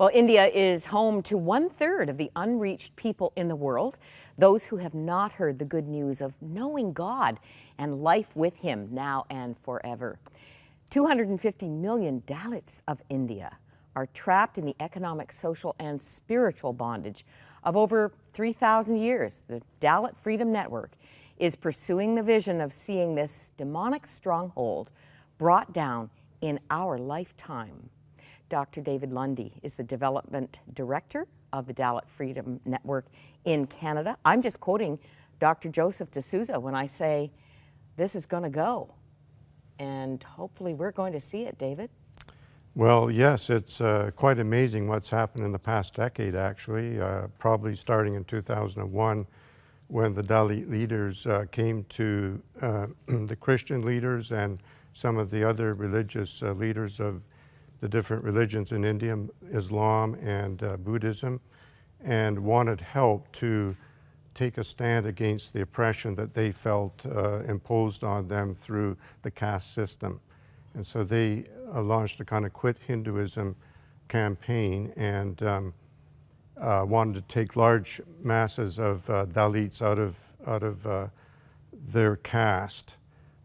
Well, India is home to 1/3 of the unreached people in the world, those who have not heard the good news of knowing God and life with Him now and forever. 250 million Dalits of India are trapped in the economic, social, and spiritual bondage of over 3,000 years. The Dalit Freedom Network is pursuing the vision of seeing this demonic stronghold brought down in our lifetime. Dr. David Lundy is the development director of the Dalit Freedom Network in Canada. I'm just quoting Dr. Joseph D'Souza when I say this is going to go, and hopefully we're going to see it, David. Well, yes, it's quite amazing what's happened in the past decade, actually, probably starting in 2001 when the Dalit leaders came to the Christian leaders and some of the other religious leaders of the different religions in India, Islam and Buddhism, and wanted help to take a stand against the oppression that they felt imposed on them through the caste system. And so they launched a kind of Quit Hinduism campaign and wanted to take large masses of Dalits out of their caste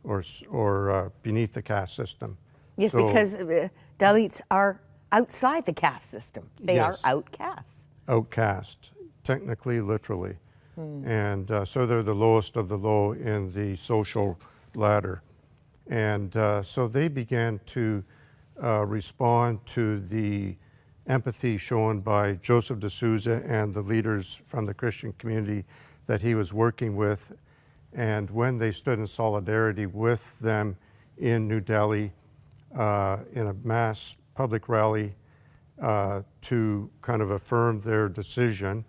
or beneath the caste system. Yes, so, because Dalits are outside the caste system. They yes, are outcasts. Outcast, technically, literally. And so they're the lowest of the low in the social ladder. And so they began to respond to the empathy shown by Joseph D'Souza and the leaders from the Christian community that he was working with. And when they stood in solidarity with them in New Delhi in a mass public rally to kind of affirm their decision,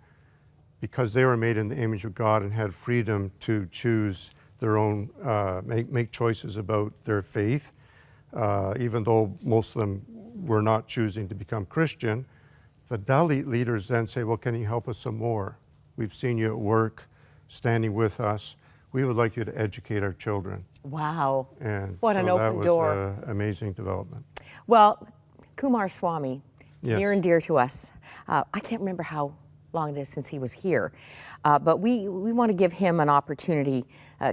because they were made in the image of God and had freedom to choose their own, make choices about their faith, even though most of them were not choosing to become Christian. The Dalit leaders then say, well, can you help us some more? We've seen you at work, standing with us. We would like you to educate our children. Wow. And what so an open door. That was an amazing development. Well, Kumar Swamy, yes, near and dear to us. I can't remember how long it is since he was here, but we want to give him an opportunity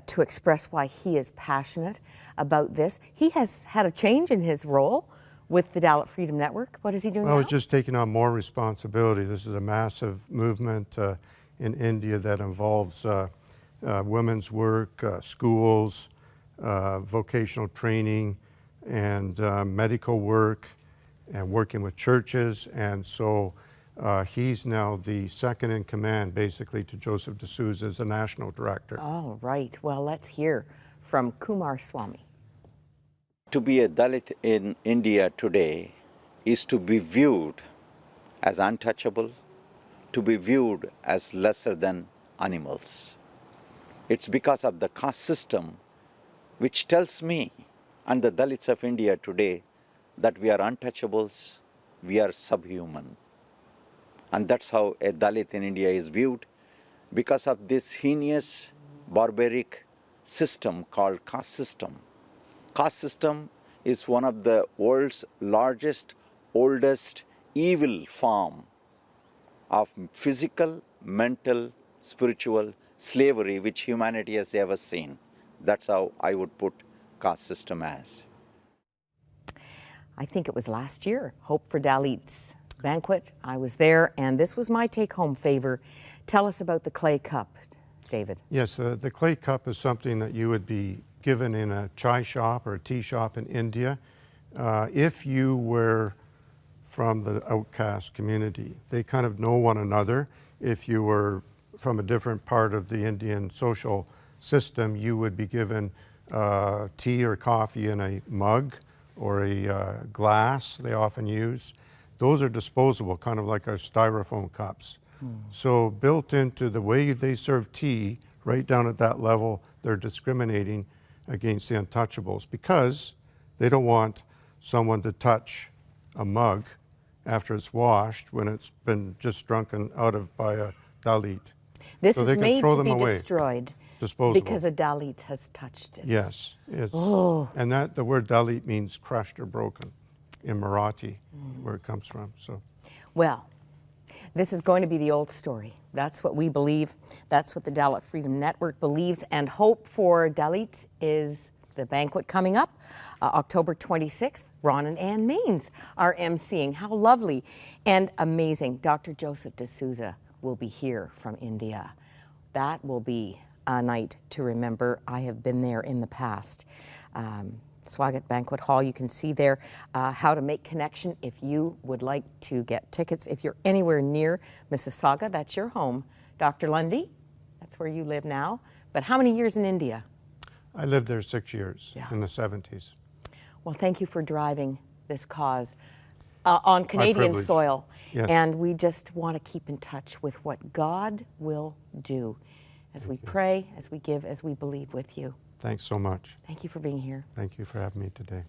to express why he is passionate about this. He has had a change in his role with the Dalit Freedom Network. What is he doing now? Well, he's just taking on more responsibility. This is a massive movement in India that involves women's work, schools, vocational training, and medical work, and working with churches. And so he's now the second in command, basically, to Joseph D'Souza as the national director. Oh, right. Well, let's hear from Kumar Swamy. To be a Dalit in India today is to be viewed as untouchable, to be viewed as lesser than animals. It's because of the caste system which tells me and the Dalits of India today that we are untouchables, we are subhuman. And that's how a Dalit in India is viewed, because of this heinous, barbaric system called caste system. Caste system is one of the world's largest, oldest evil form of physical, mental, spiritual slavery which humanity has ever seen. That's how I would put caste system as. I think it was last year, Hope for Dalits banquet. I was there, and this was my take-home favor. Tell us about the clay cup, David. Yes, the clay cup is something that you would be given in a chai shop or a tea shop in India if you were from the outcast community. They kind of know one another. If you were from a different part of the Indian social system, you would be given tea or coffee in a mug or a glass they often use. Those are disposable, kind of like our styrofoam cups. So built into the way they serve tea, right down at that level, they're discriminating against the untouchables because they don't want someone to touch a mug after it's washed when it's been just drunken out of by a Dalit. This so is they can made throw to them be away. destroyed Disposable. because a Dalit has touched it. Yes, and that the word Dalit means crushed or broken in Marathi, where it comes from. So, Well, this is going to be the old story. That's what we believe. That's what the Dalit Freedom Network believes. And hope for Dalits is the banquet coming up, October 26th. Ron and Ann Maines are emceeing. How lovely and amazing. Dr. Joseph D'Souza will be here from India. That will be a night to remember. I have been there in the past. Swagat Banquet Hall, you can see there how to make connection if you would like to get tickets. If you're anywhere near Mississauga, that's your home. Dr. Lundy, that's where you live now. But how many years in India? I lived there 6 years in the 70s. Well, thank you for driving this cause on Canadian privilege. soil. Yes. And we just want to keep in touch with what God will do as we pray, as we give, as we believe with you. Thanks so much. Thank you for being here. Thank you for having me today.